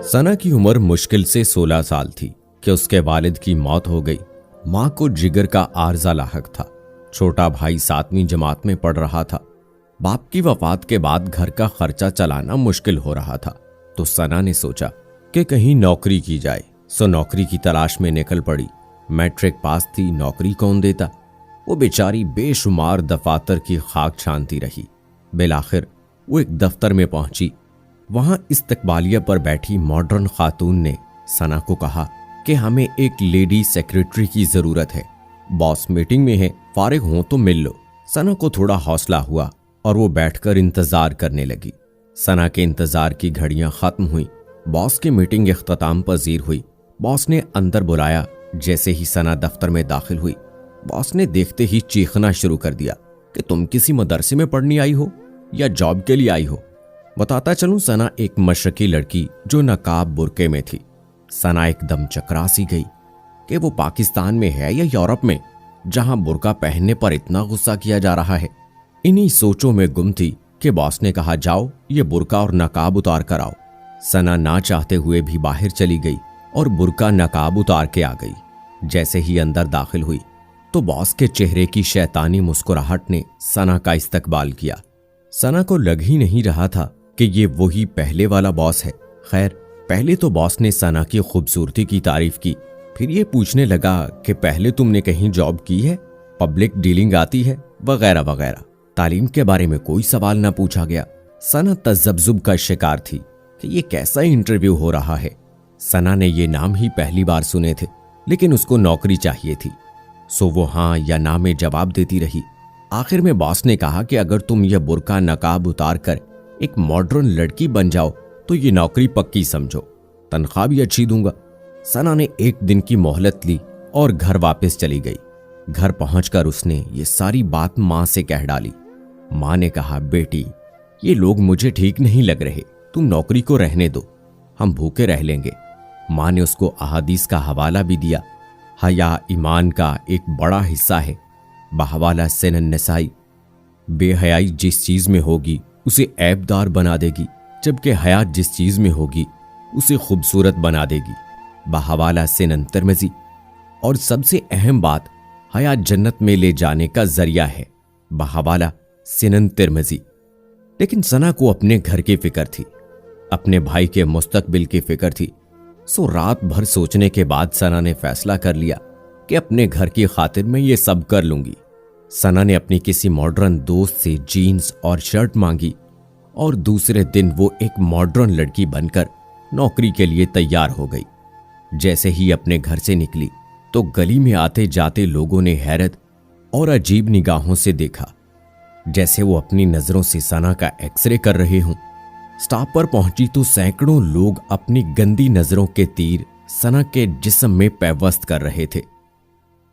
सना की उम्र मुश्किल से 16 साल थी कि उसके वालिद की मौत हो गई। मां को जिगर का आर्जा लाहक था। छोटा भाई 7वीं जमात में पढ़ रहा था। बाप की वफात के बाद घर का खर्चा चलाना मुश्किल हो रहा था, तो सना ने सोचा कि कहीं नौकरी की जाए। सो नौकरी की तलाश में निकल पड़ी। मैट्रिक पास थी, नौकरी कौन देता। वो बेचारी बेशुमार दफातर की खाक छानती रही। बिलाखिर वो एक दफ्तर में पहुंची। वहां इस्तकबालिया पर बैठी मॉडर्न खातून ने सना को कहा कि हमें एक लेडी सेक्रेटरी की जरूरत है। बॉस मीटिंग में है, फारिग हो तो मिल लो। सना को थोड़ा हौसला हुआ और वो बैठकर इंतजार करने लगी। सना के इंतजार की घड़ियां खत्म हुई। बॉस की मीटिंग इख्तिताम पजीर हुई। बॉस ने अंदर बुलाया। जैसे ही सना दफ्तर में दाखिल हुई, बॉस ने देखते ही चीखना शुरू कर दिया कि तुम किसी मदरसे में पढ़ने आई हो या जॉब के लिए आई हो। बताता चलूं, सना एक मशरकी लड़की जो नकाब बुरके में थी। सना एकदम चकरा सी गई कि वो पाकिस्तान में है या यूरोप में, जहां बुरका पहनने पर इतना गुस्सा किया जा रहा है। इन्हीं सोचों में गुम थी कि बॉस ने कहा, जाओ ये बुरका और नकाब उतार कर आओ। सना ना चाहते हुए भी बाहर चली गई और बुरका नकाब उतार के आ गई। जैसे ही अंदर दाखिल हुई तो बॉस के चेहरे की शैतानी मुस्कुराहट ने सना का इस्तकबाल किया। सना को लग ही नहीं रहा था कि ये वही पहले वाला बॉस है। खैर, पहले तो बॉस ने सना की खूबसूरती की तारीफ की, फिर ये पूछने लगा कि पहले तुमने कहीं जॉब की है, पब्लिक डीलिंग आती है, वगैरह वगैरह। तालीम के बारे में कोई सवाल ना पूछा गया। सना तजब्जुब का शिकार थी कि ये कैसा इंटरव्यू हो रहा है। सना ने ये नाम ही पहली बार सुने थे, लेकिन उसको नौकरी चाहिए थी। सो वो हाँ या ना में जवाब देती रही। आखिर में बॉस ने कहा कि अगर तुम यह बुरका नकाब उतार कर एक मॉडर्न लड़की बन जाओ तो ये नौकरी पक्की समझो, तनख्वाह भी अच्छी दूंगा। सना ने एक दिन की मोहलत ली और घर वापस चली गई। घर पहुंचकर उसने ये सारी बात मां से कह डाली। मां ने कहा, बेटी ये लोग मुझे ठीक नहीं लग रहे, तुम नौकरी को रहने दो, हम भूखे रह लेंगे। मां ने उसको अहादीस का हवाला भी दिया। हया ईमान का एक बड़ा हिस्सा है। बहवाला सुनन नसाई, बेहयाई जिस चीज में होगी उसे ऐबदार बना देगी, जबकि हया जिस चीज में होगी उसे खूबसूरत बना देगी। बहवाला सुनन तिरमिज़ी। और सबसे अहम बात, हया जन्नत में ले जाने का जरिया है। बहवाला सुनन तिरमिज़ी। लेकिन सना को अपने घर की फिक्र थी, अपने भाई के मुस्तकबिल की फिक्र थी। सो रात भर सोचने के बाद सना ने फैसला कर लिया कि अपने घर की खातिर मैं ये सब कर लूंगी। सना ने अपनी किसी मॉडर्न दोस्त से जीन्स और शर्ट मांगी और दूसरे दिन वो एक मॉडर्न लड़की बनकर नौकरी के लिए तैयार हो गई। जैसे ही अपने घर से निकली तो गली में आते जाते लोगों ने हैरत और अजीब निगाहों से देखा, जैसे वो अपनी नजरों से सना का एक्सरे कर रहे हों। स्टॉप पर पहुंची तो सैकड़ों लोग अपनी गंदी नजरों के तीर सना के जिस्म में पैवस्त कर रहे थे।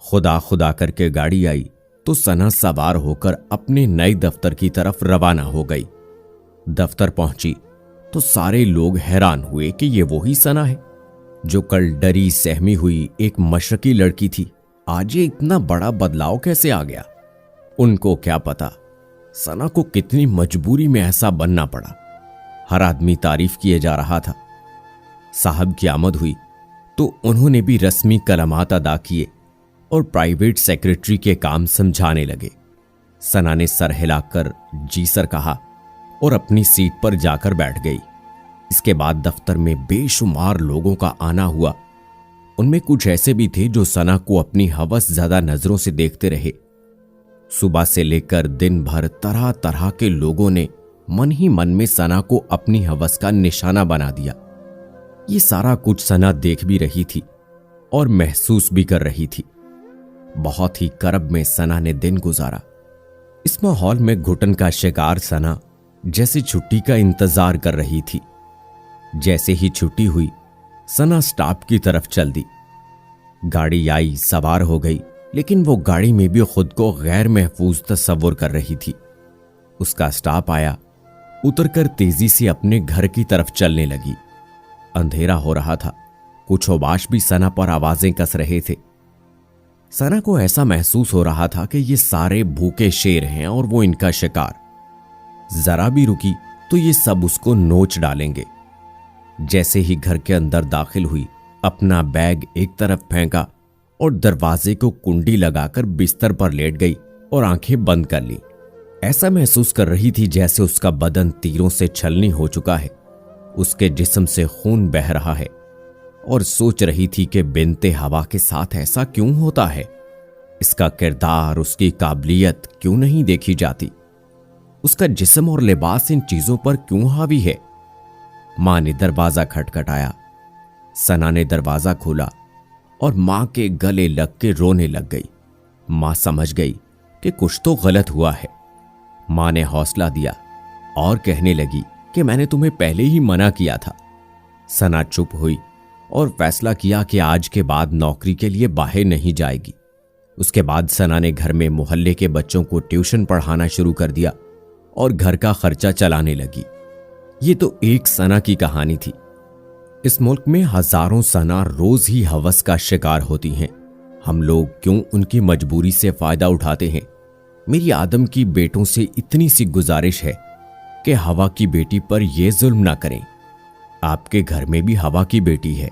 खुदा खुदा करके गाड़ी आई तो सना सवार होकर अपने नए दफ्तर की तरफ रवाना हो गई। दफ्तर पहुंची तो सारे लोग हैरान हुए कि ये वही सना है जो कल डरी सहमी हुई एक मशरकी लड़की थी। आज ये इतना बड़ा बदलाव कैसे आ गया? उनको क्या पता सना को कितनी मजबूरी में ऐसा बनना पड़ा। हर आदमी तारीफ किए जा रहा था। साहब की आमद हुई तो उन्होंने भी रस्मी कलमात अदा किए और प्राइवेट सेक्रेटरी के काम समझाने लगे। सना ने सर हिलाकर जी सर कहा और अपनी सीट पर जाकर बैठ गई। इसके बाद दफ्तर में बेशुमार लोगों का आना हुआ। उनमें कुछ ऐसे भी थे जो सना को अपनी हवस ज्यादा नजरों से देखते रहे। सुबह से लेकर दिन भर तरह तरह के लोगों ने मन ही मन में सना को अपनी हवस का निशाना बना दिया। ये सारा कुछ सना देख भी रही थी और महसूस भी कर रही थी। बहुत ही करब में सना ने दिन गुजारा। इस माहौल में घुटन का शिकार सना जैसे छुट्टी का इंतजार कर रही थी। जैसे ही छुट्टी हुई, सना स्टॉप की तरफ चल दी। गाड़ी आई, सवार हो गई, लेकिन वो गाड़ी में भी खुद को गैर महफूज तस्वुर कर रही थी। उसका स्टॉप आया, उतरकर तेजी से अपने घर की तरफ चलने लगी। अंधेरा हो रहा था। कुछ औबाश भी सना पर आवाजें कस रहे थे। सना को ऐसा महसूस हो रहा था कि ये सारे भूखे शेर हैं और वो इनका शिकार। जरा भी रुकी तो ये सब उसको नोच डालेंगे। जैसे ही घर के अंदर दाखिल हुई, अपना बैग एक तरफ फेंका और दरवाजे को कुंडी लगाकर बिस्तर पर लेट गई और आंखें बंद कर ली। ऐसा महसूस कर रही थी जैसे उसका बदन तीरों से छलनी हो चुका है, उसके जिस्म से खून बह रहा है, और सोच रही थी कि बिनते हवा के साथ ऐसा क्यों होता है। इसका किरदार, उसकी काबिलियत क्यों नहीं देखी जाती? उसका जिस्म और लिबास इन चीजों पर क्यों हावी है? मां ने दरवाजा खटखटाया। सना ने दरवाजा खोला और मां के गले लग के रोने लग गई। मां समझ गई कि कुछ तो गलत हुआ है। मां ने हौसला दिया और कहने लगी कि मैंने तुम्हें पहले ही मना किया था। सना चुप हुई और फैसला किया कि आज के बाद नौकरी के लिए बाहर नहीं जाएगी। उसके बाद सना ने घर में मोहल्ले के बच्चों को ट्यूशन पढ़ाना शुरू कर दिया और घर का खर्चा चलाने लगी। ये तो एक सना की कहानी थी। इस मुल्क में हजारों सना रोज ही हवस का शिकार होती हैं। हम लोग क्यों उनकी मजबूरी से फायदा उठाते हैं? मेरी आदम की बेटों से इतनी सी गुजारिश है कि हवा की बेटी पर यह जुल्म ना करें। आपके घर में भी हवा की बेटी है।